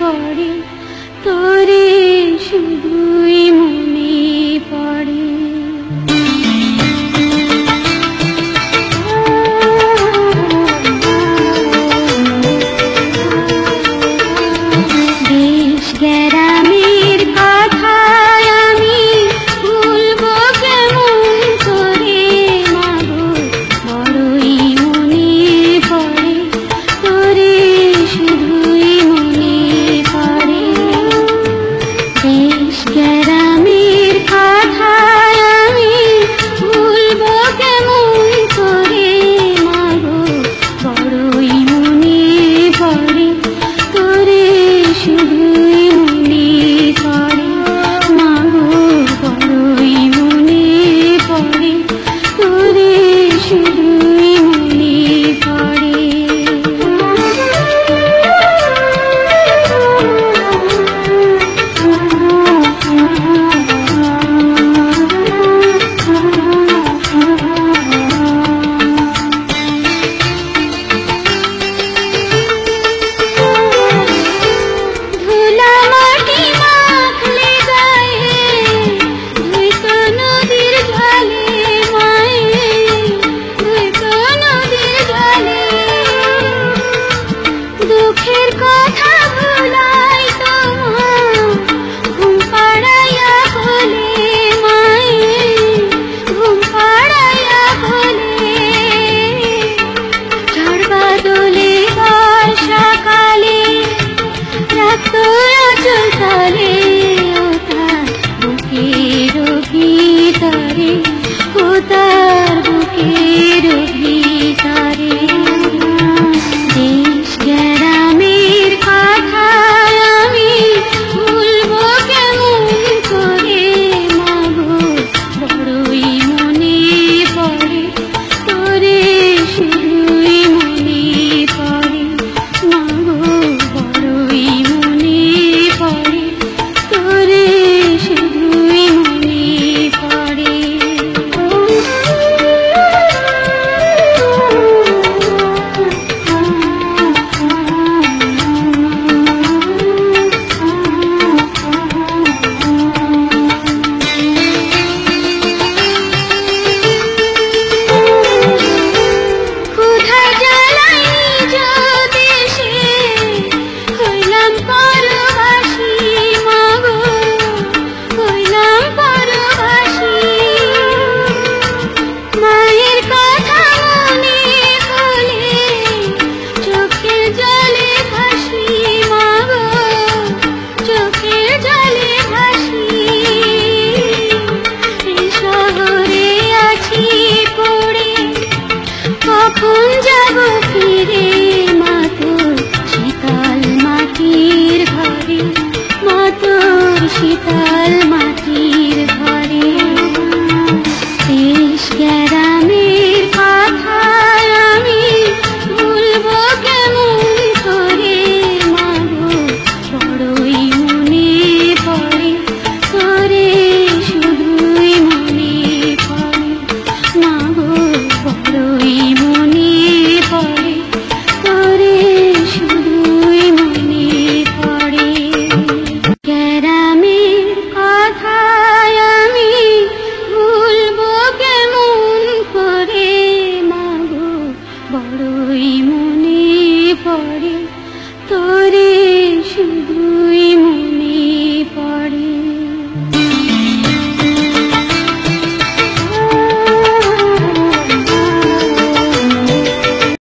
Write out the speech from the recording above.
পড়ে, তোরে শুধুই মনে পড়ে। দেশ গ্রামের কথা আমি ভুলবো কেমন করে মাগো, বড়ই মনে পড়ে, তোরে শুধুই মনে পড়ে। দেশ গ্রামের কথা আমি ভুলবো কেমন করে মাগো, বড়ই মনে পড়ে, তোরে শুধুই মনে পড়ে মাগো, বড়ই মনে পড়ে, তোরে শুধুই মনে পড়ে। ধুলা মাটি মাখলে গায়ে, ধুইতো নদীর জলে মায়ে, ধুইতো নদীর জলে। দুঃখের কথা ভুলাই তোমার ঘুম পাড়াইয়া বলে মায়ে, ঘুম পাড়াইয়া বলে। ঝড় বাদলে বর্ষাকালে রাখতো আঁচল তলে, ও তার বুকের ভিতরে, ও তার